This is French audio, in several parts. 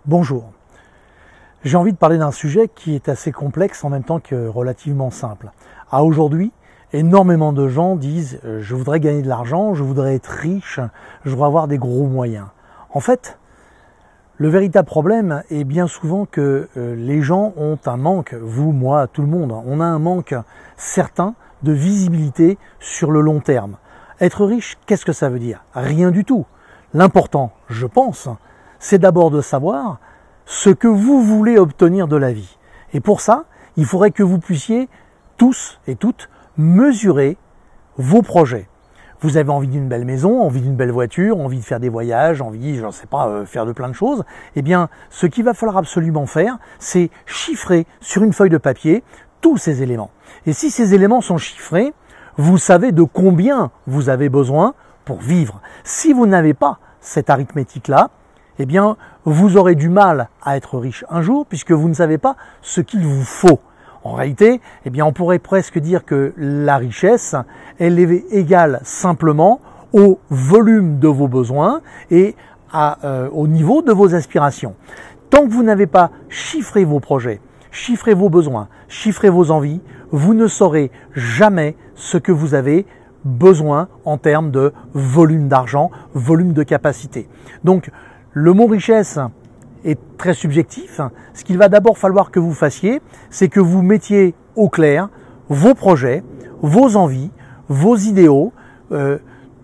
Bonjour. J'ai envie de parler d'un sujet qui est assez complexe en même temps que relativement simple. À aujourd'hui, énormément de gens disent « je voudrais gagner de l'argent, je voudrais être riche, je voudrais avoir des gros moyens ». En fait, le véritable problème est bien souvent que les gens ont un manque, vous, moi, tout le monde, on a un manque certain de visibilité sur le long terme. Être riche, qu'est-ce que ça veut dire? Rien du tout. L'important, je pense, c'est d'abord de savoir ce que vous voulez obtenir de la vie. Et pour ça, il faudrait que vous puissiez tous et toutes mesurer vos projets. Vous avez envie d'une belle maison, envie d'une belle voiture, envie de faire des voyages, envie, je ne sais pas, faire de plein de choses. Eh bien, ce qu'il va falloir absolument faire, c'est chiffrer sur une feuille de papier tous ces éléments. Et si ces éléments sont chiffrés, vous savez de combien vous avez besoin pour vivre. Si vous n'avez pas cette arithmétique-là, eh bien, vous aurez du mal à être riche un jour puisque vous ne savez pas ce qu'il vous faut. En réalité, eh bien, on pourrait presque dire que la richesse, elle est égale simplement au volume de vos besoins et au niveau de vos aspirations. Tant que vous n'avez pas chiffré vos projets, chiffré vos besoins, chiffré vos envies, vous ne saurez jamais ce que vous avez besoin en termes de volume d'argent, volume de capacité. Donc, le mot richesse est très subjectif. Ce qu'il va d'abord falloir que vous fassiez, c'est que vous mettiez au clair vos projets, vos envies, vos idéaux,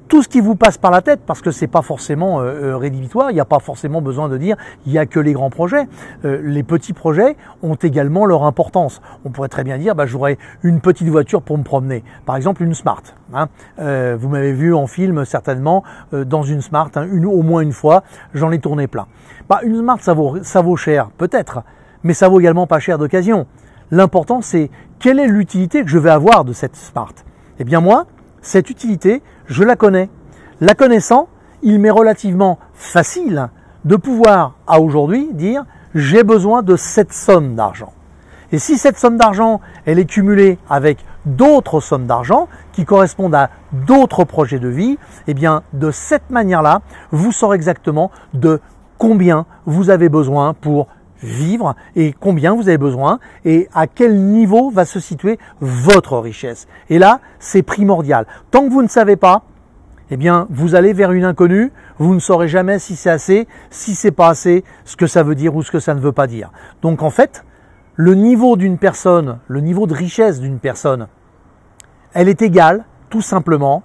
tout ce qui vous passe par la tête, parce que c'est pas forcément rédhibitoire, il n'y a pas forcément besoin de dire il n'y a que les grands projets. Les petits projets ont également leur importance. On pourrait très bien dire j'aurais une petite voiture pour me promener, par exemple une Smart. Vous m'avez vu en film certainement dans une Smart, au moins une fois, j'en ai tourné plein. Une Smart ça vaut cher peut-être, mais ça vaut également pas cher d'occasion. L'important c'est quelle est l'utilité que je vais avoir de cette Smart. Eh bien moi, cette utilité, je la connais. La connaissant, il m'est relativement facile de pouvoir, à aujourd'hui, dire j'ai besoin de cette somme d'argent. Et si cette somme d'argent, elle est cumulée avec d'autres sommes d'argent qui correspondent à d'autres projets de vie, eh bien, de cette manière-là, vous saurez exactement de combien vous avez besoin pour vivre et combien vous avez besoin et à quel niveau va se situer votre richesse. Et là, c'est primordial. Tant que vous ne savez pas, eh bien, vous allez vers une inconnue, vous ne saurez jamais si c'est assez, si c'est pas assez, ce que ça veut dire ou ce que ça ne veut pas dire. Donc en fait, le niveau d'une personne, le niveau de richesse d'une personne, elle est égale, tout simplement,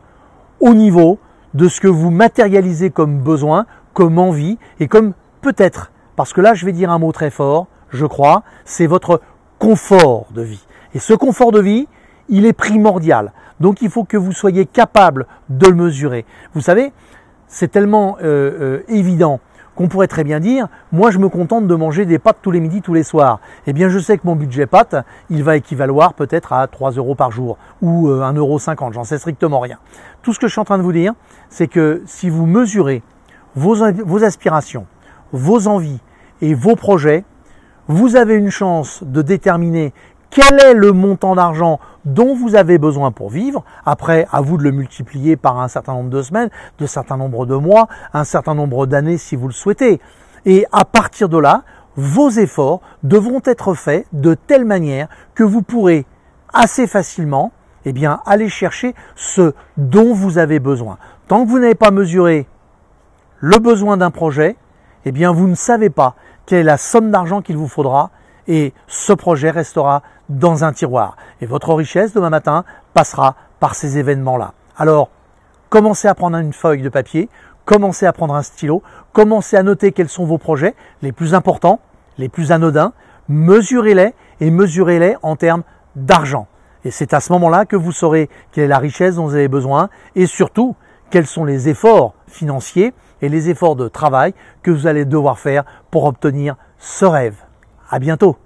au niveau de ce que vous matérialisez comme besoin, comme envie et comme peut-être. Parce que là, je vais dire un mot très fort, je crois, c'est votre confort de vie. Et ce confort de vie, il est primordial. Donc, il faut que vous soyez capable de le mesurer. Vous savez, c'est tellement évident qu'on pourrait très bien dire, moi, je me contente de manger des pâtes tous les midis, tous les soirs. Eh bien, je sais que mon budget pâtes, il va équivaloir peut-être à 3 € par jour ou 1,50 €, j'en sais strictement rien. Tout ce que je suis en train de vous dire, c'est que si vous mesurez vos aspirations, vos envies et vos projets, vous avez une chance de déterminer quel est le montant d'argent dont vous avez besoin pour vivre. Après, à vous de le multiplier par un certain nombre de semaines, de certain nombre de mois, un certain nombre d'années si vous le souhaitez. Et à partir de là, vos efforts devront être faits de telle manière que vous pourrez assez facilement aller chercher ce dont vous avez besoin. Tant que vous n'avez pas mesuré le besoin d'un projet, eh bien, vous ne savez pas quelle est la somme d'argent qu'il vous faudra et ce projet restera dans un tiroir. Et votre richesse demain matin passera par ces événements-là. Alors, commencez à prendre une feuille de papier, commencez à prendre un stylo, commencez à noter quels sont vos projets, les plus importants, les plus anodins, mesurez-les et mesurez-les en termes d'argent. Et c'est à ce moment-là que vous saurez quelle est la richesse dont vous avez besoin et surtout, quels sont les efforts financiers et les efforts de travail que vous allez devoir faire pour obtenir ce rêve. À bientôt.